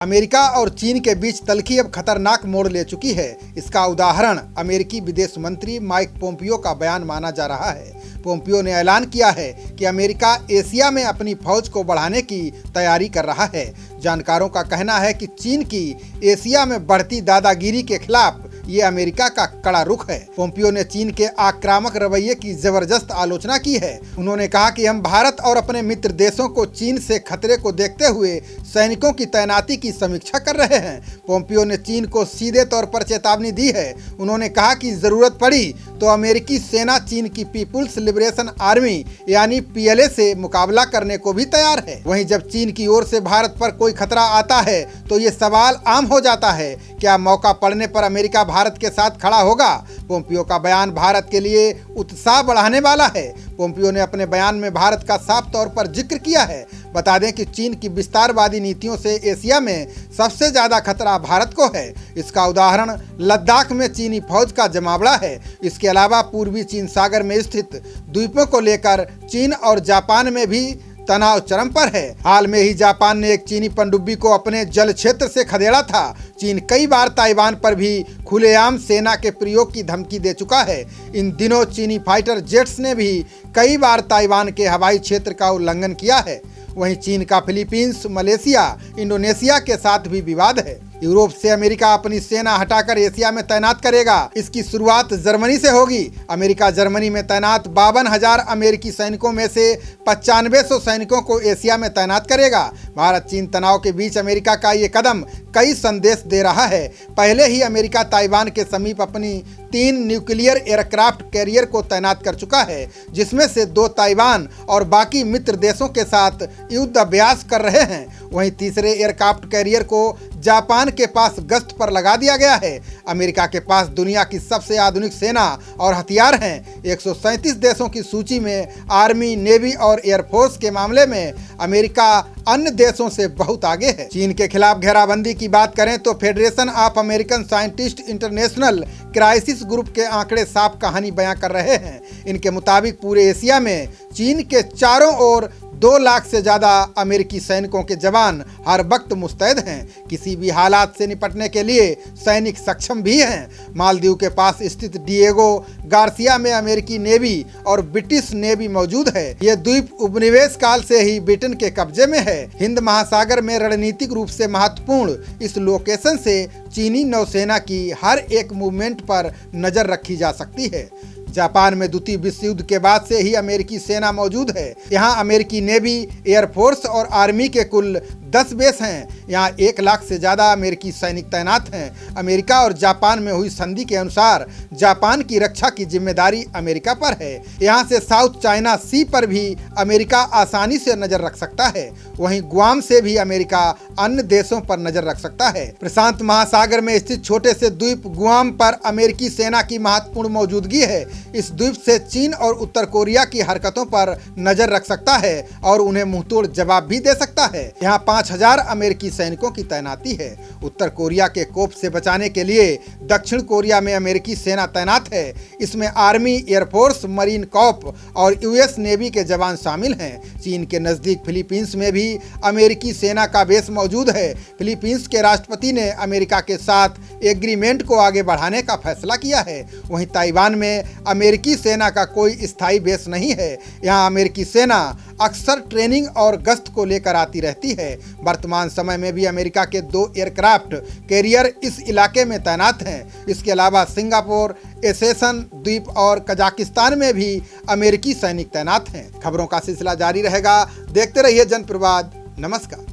America और चीन के बीच तल्खी अब खतरनाक मोड़ ले चुकी है। इसका उदाहरण अमेरिकी विदेश मंत्री माइक पोम्पियो का बयान माना जा रहा है। पोम्पियो ने ऐलान किया है कि अमेरिका एशिया में अपनी फौज को बढ़ाने की तैयारी कर रहा है। जानकारों का कहना है कि चीन की एशिया में बढ़ती दादागिरी के खिलाफ ये अमेरिका का कड़ा रुख है। पोम्पियो ने चीन के आक्रामक रवैये की जबरदस्त आलोचना की है। उन्होंने कहा कि हम भारत और अपने मित्र देशों को चीन से खतरे को देखते हुए सैनिकों की तैनाती की समीक्षा कर रहे हैं। पोम्पियो ने चीन को सीधे तौर पर चेतावनी दी है। उन्होंने कहा कि जरूरत पड़ी तो अमेरिकी सेना चीन की पीपुल्स लिबरेशन आर्मी यानी PLA से मुकाबला करने को भी तैयार है। वहीं जब चीन की ओर से भारत पर कोई खतरा आता है तो ये सवाल आम हो जाता है, क्या मौका पड़ने पर अमेरिका भारत के साथ खड़ा होगा? पोम्पियो का बयान भारत के लिए उत्साह बढ़ाने वाला है। पोम्पियो ने अपने बयान में भारत का साफ तौर पर जिक्र किया है। बता दें कि चीन की विस्तारवादी नीतियों से एशिया में सबसे ज्यादा खतरा भारत को है। इसका उदाहरण लद्दाख में चीनी फौज का जमावड़ा है। इसके अलावा पूर्वी चीन सागर में स्थित द्वीपों को लेकर चीन और जापान में भी तनाव चरम पर है। हाल में ही जापान ने एक चीनी पनडुब्बी को अपने जल क्षेत्र से खदेड़ा था। चीन कई बार ताइवान पर भी खुलेआम सेना के प्रयोग की धमकी दे चुका है। इन दिनों चीनी फाइटर जेट्स ने भी कई बार ताइवान के हवाई क्षेत्र का उल्लंघन किया है। वहीं चीन का फिलीपींस, मलेशिया, इंडोनेशिया के साथ भी विवाद है। यूरोप से अमेरिका अपनी सेना हटाकर एशिया में तैनात करेगा। इसकी शुरुआत जर्मनी से होगी। अमेरिका जर्मनी में तैनात 52,000 अमेरिकी सैनिकों में से 9500 सैनिकों को एशिया में तैनात करेगा। भारत चीन तनाव के बीच अमेरिका का ये कदम कई संदेश दे रहा है। पहले ही अमेरिका ताइवान के समीप अपनी 3 न्यूक्लियर एयरक्राफ्ट कैरियर को तैनात कर चुका है, जिसमें से 2 ताइवान और बाकी मित्र देशों के साथ युद्ध अभ्यास कर रहे हैं। वहीं तीसरे एयरक्राफ्ट कैरियर को जापान के पास गश्त पर लगा दिया गया है। अमेरिका के पास दुनिया की सबसे आधुनिक सेना और हथियार हैं। 137 देशों की सूची में आर्मी, नेवी और एयरफोर्स के मामले में अमेरिका अन्य देशों से बहुत आगे है। चीन के खिलाफ घेराबंदी की बात करें तो federation of American scientist international crisis group के आंकड़े साफ कहानी बयां कर रहे हैं। इनके मुताबिक पूरे एशिया में चीन के चारों ओर 2 लाख से ज़्यादा अमेरिकी सैनिकों के जवान हर वक्त मुस्तैद हैं। किसी भी हालात से निपटने के लिए सैनिक सक्षम भी हैं। मालदीव के पास स्थित डिएगो गार्सिया में अमेरिकी नेवी और ब्रिटिश नेवी मौजूद है। ये द्वीप उपनिवेश काल से ही ब्रिटेन के कब्जे में है। हिंद महासागर में रणनीतिक रूप से महत्वपूर्ण इस लोकेशन से चीनी नौसेना की हर एक मूवमेंट पर नजर रखी जा सकती है। जापान में द्वितीय विश्व युद्ध के बाद से ही अमेरिकी सेना मौजूद है। यहाँ अमेरिकी नेवी, एयरफोर्स और आर्मी के कुल 10 बेस हैं। यहाँ 1 लाख से ज़्यादा अमेरिकी सैनिक तैनात हैं। अमेरिका और जापान में हुई संधि के अनुसार जापान की रक्षा की जिम्मेदारी अमेरिका पर है। यहाँ से साउथ चाइना सी पर भी अमेरिका आसानी से नजर रख सकता है। वहीं गुआम से भी अमेरिका अन्य देशों पर नजर रख सकता है। प्रशांत महासागर में स्थित छोटे से द्वीप गुआम पर अमेरिकी सेना की महत्वपूर्ण मौजूदगी है। इस द्वीप से चीन और उत्तर कोरिया की हरकतों पर नजर रख सकता है और उन्हें मुंहतोड़ जवाब भी दे सकता है। यहाँ 5,000 अमेरिकी सैनिकों की तैनाती है। उत्तर कोरिया के कोप से बचाने के लिए दक्षिण कोरिया में अमेरिकी सेना तैनात है। इसमें आर्मी, एयरफोर्स, मरीन कॉर्प और US नेवी के जवान शामिल हैं। चीन के नजदीक फिलीपींस में भी अमेरिकी सेना का बेस मौजूद है। फिलीपींस के राष्ट्रपति ने अमेरिका के साथ एग्रीमेंट को आगे बढ़ाने का फैसला किया है। वहीं ताइवान में अमेरिकी सेना का कोई स्थायी बेस नहीं है। यहाँ अमेरिकी सेना अक्सर ट्रेनिंग और गश्त को लेकर आती रहती है। वर्तमान समय में भी अमेरिका के 2 एयरक्राफ्ट कैरियर इस इलाके में तैनात हैं। इसके अलावा सिंगापुर, एसेसन द्वीप और कजाकिस्तान में भी अमेरिकी सैनिक तैनात हैं। खबरों का सिलसिला जारी रहेगा। देखते रहिए जनप्रवाद। नमस्कार।